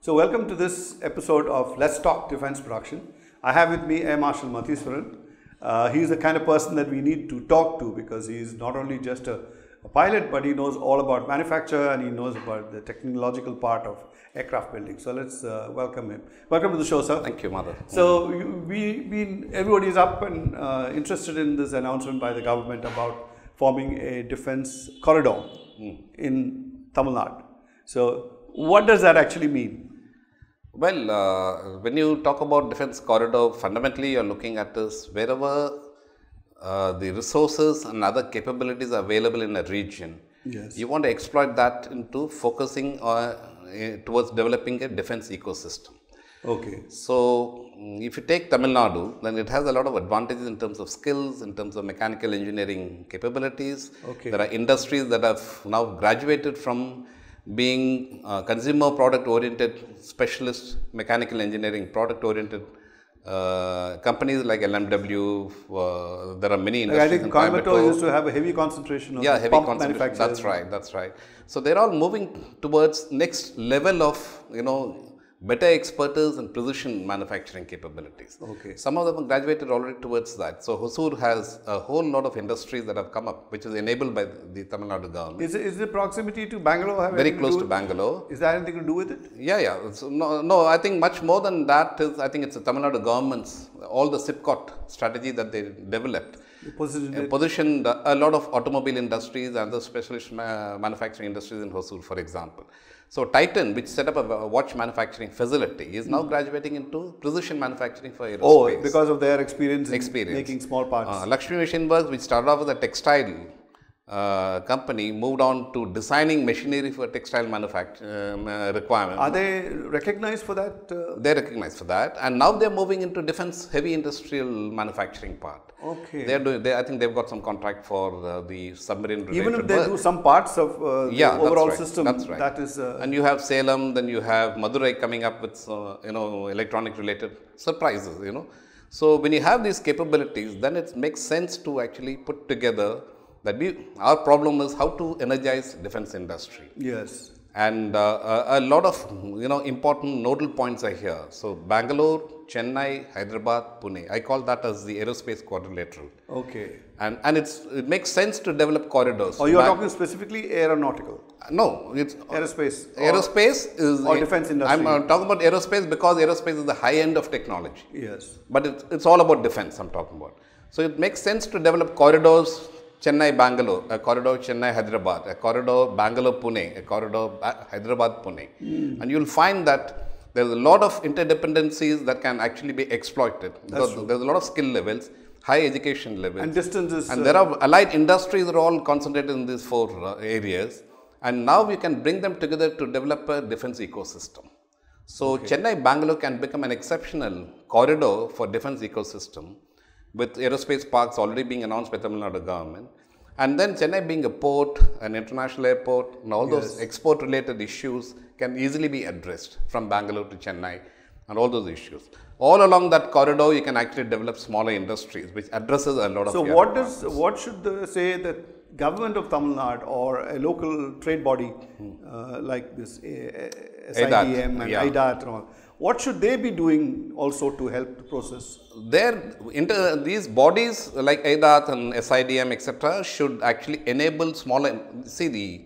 So welcome to this episode of Let's Talk Defense Production. I have with me Marshal Matheswaran. He's the kind of person that we need to talk to because he's not only just a pilot, but he knows all about manufacture and he knows about the technological part of aircraft building. So let's welcome him. Welcome to the show, sir. Thank you, Mother. So everybody is up and interested in this announcement by the government about forming a defense corridor in Tamil Nadu. So what does that actually mean? Well, when you talk about defense corridor, fundamentally you're looking at this wherever the resources and other capabilities are available in a region. Yes. You want to exploit that into focusing towards developing a defense ecosystem. Okay. So, if you take Tamil Nadu, then it has a lot of advantages in terms of skills, in terms of mechanical engineering capabilities. Okay. There are industries that have now graduated from being consumer product oriented specialist mechanical engineering product oriented companies like LMW. There are many industries. I think Coimbatore used to have a heavy concentration of pump manufacturers. That's right. So they're all moving towards next level of better expertise and precision manufacturing capabilities. Okay. Some of them graduated already towards that. So Hosur has a whole lot of industries that have come up, which is enabled by the Tamil Nadu government. Is the proximity to Bangalore very close to Bangalore? Is that anything to do with it? Yeah. So no, I think much more than that is, I think it's the Tamil Nadu government's, all the SIPCOT strategy that they developed. Positioned a lot of automobile industries and the specialist manufacturing industries in Hosur, for example. So Titan, which set up a watch manufacturing facility, is now graduating into precision manufacturing for aerospace. Oh, because of their experience in making small parts. Lakshmi Machine Works, which started off as a textile company, moved on to designing machinery for textile manufacturing requirements. Are they recognized for that? They're recognized for that, and now they're moving into defense heavy industrial manufacturing part. Okay. I think they've got some contract for the submarine related Even if they work. do some parts of the overall system, that's right. That is. And you have Salem, then you have Madurai coming up with electronic related surprises. So when you have these capabilities, then it makes sense to actually put together that our problem is how to energize defense industry. Yes. And a lot of important nodal points are here. So Bangalore, Chennai, Hyderabad, Pune. I call that as the aerospace quadrilateral. Okay. And it makes sense to develop corridors. Oh, you are talking specifically aeronautical? No, it's aerospace. Aerospace or defense industry. I'm talking about aerospace because aerospace is the high end of technology. Yes. But it's all about defense I'm talking about. So it makes sense to develop corridors. Chennai, Bangalore, a corridor Chennai, Hyderabad, a corridor Bangalore, Pune, a corridor Hyderabad, Pune. And you'll find that there's a lot of interdependencies that can actually be exploited. Because there's a lot of skill levels, high education levels. And distances. And there are allied industries that are all concentrated in these four areas. And now we can bring them together to develop a defense ecosystem. So Chennai, Bangalore can become an exceptional corridor for defense ecosystem, with aerospace parks already being announced by Tamil Nadu government. And then Chennai being a port, an international airport, and all those export related issues can easily be addressed from Bangalore to Chennai and all those issues. All along that corridor, you can actually develop smaller industries, which addresses a lot of. So what should say that government of Tamil Nadu or a local trade body like this SIDM and IDAT and all, what should they be doing also to help the process? These bodies like AIDAT and SIDM, etc., should actually enable smaller. See, the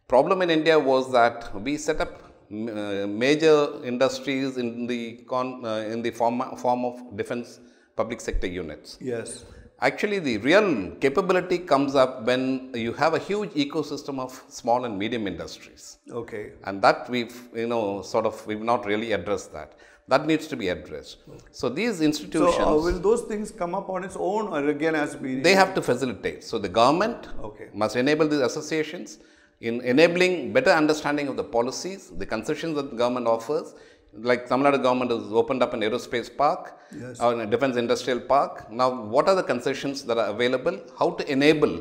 problem in India was that we set up major industries in the form of defense public sector units. Yes. Actually, the real capability comes up when you have a huge ecosystem of small and medium industries. Okay. And that we've not really addressed that. That needs to be addressed. So these institutions. So will those things come up on its own, or again they have to facilitate. So the government must enable these associations in enabling better understanding of the policies, the concessions that the government offers. Like Tamil Nadu government has opened up an aerospace park, or a defense industrial park. Now, what are the concessions that are available? How to enable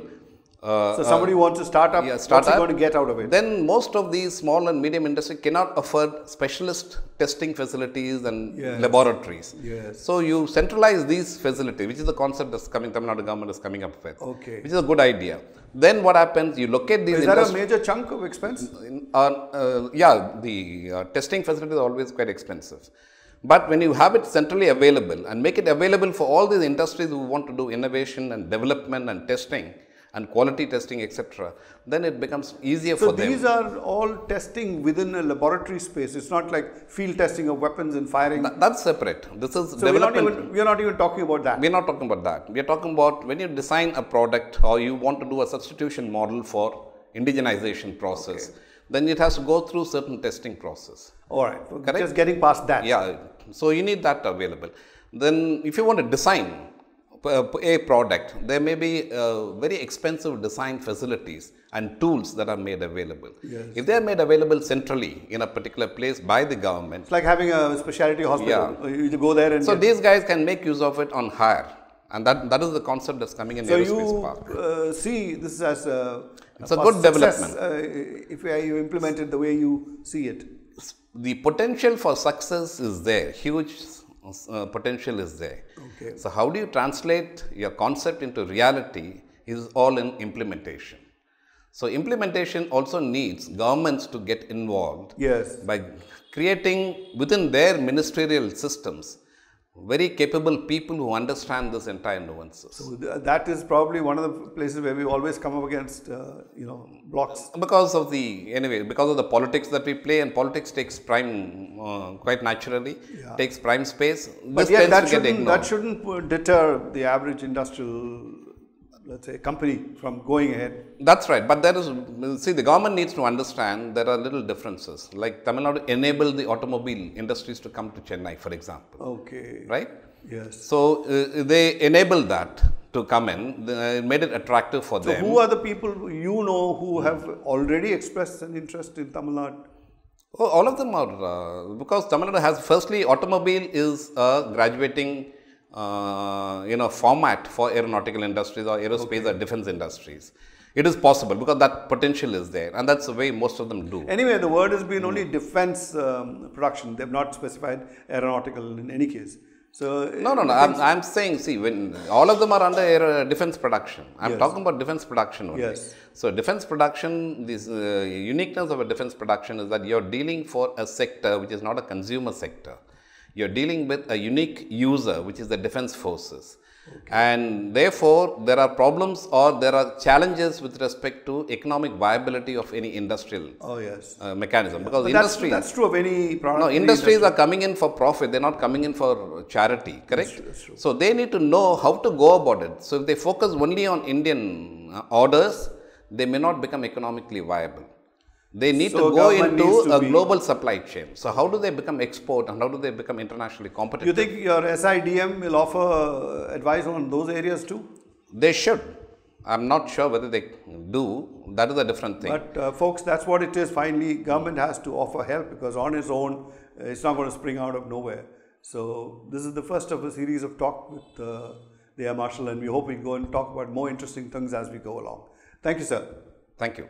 So somebody wants to start up, what's he going to get out of it? Then most of these small and medium industry cannot afford specialist testing facilities and laboratories. Yes. So you centralize these facilities, which is the concept that's coming, Tamil Nadu government is coming up with. Okay. Which is a good idea. Then what happens, you locate these Is that a major chunk of expense? The testing facility is always quite expensive. But when you have it centrally available and make it available for all these industries who want to do innovation and development and testing and quality testing, etc., then it becomes easier for them. So these are all testing within a laboratory space. It's not like field testing of weapons and firing. That's separate. This is so development. we're not even talking about that. We're not talking about that. We're talking about when you design a product or you want to do a substitution model for indigenization process, then it has to go through certain testing process. All right. Correct? Just getting past that. Yeah. So you need that available. Then if you want to design a product, there may be very expensive design facilities and tools that are made available. Yes. If they are made available centrally in a particular place by the government. It's like having a specialty hospital. Yeah. You go there and... So these guys can make use of it on hire. And that is the concept that's coming in aerospace park. So you see this as it's a good development. If you implement it the way you see it. The potential for success is there. Huge potential is there. Okay. So how do you translate your concept into reality is all in implementation. So implementation also needs governments to get involved. Yes. By creating within their ministerial systems very capable people who understand this entire nuances. So that is probably one of the places where we always come up against, blocks. Because of the politics that we play, and politics takes prime, quite naturally, takes prime space. But yet that shouldn't deter the average industrial, let's say, company from going ahead. That's right. But the government needs to understand there are little differences. Like Tamil Nadu enabled the automobile industries to come to Chennai, for example. Okay. Right? Yes. So they enabled that to come in, made it attractive for them. So who are the people who have already expressed an interest in Tamil Nadu? Oh, all of them are, because Tamil Nadu has, firstly, automobile is a graduating format for aeronautical industries or aerospace or defense industries. It is possible because that potential is there, and that's the way most of them do. Anyway, the word has been only defense production. They have not specified aeronautical in any case. So no. I'm saying, when all of them are under defense production. I'm talking about defense production only. Yes. So defense production, this uniqueness of a defense production is that you're dealing for a sector which is not a consumer sector. You're dealing with a unique user, which is the defense forces. Okay. And therefore, there are problems or there are challenges with respect to economic viability of any industrial mechanism. Because industries, that's true of any product. No, industries are coming in for profit. They're not coming in for charity, correct? That's true. So they need to know how to go about it. So if they focus only on Indian orders, they may not become economically viable. They need to go into a global supply chain. So how do they become export and how do they become internationally competitive? You think your SIDM will offer advice on those areas too? They should. I'm not sure whether they do. That is a different thing. But folks, that's what it is. Finally, government has to offer help because on its own, it's not going to spring out of nowhere. So this is the first of a series of talk with the Air Marshal, and we hope we go and talk about more interesting things as we go along. Thank you, sir. Thank you.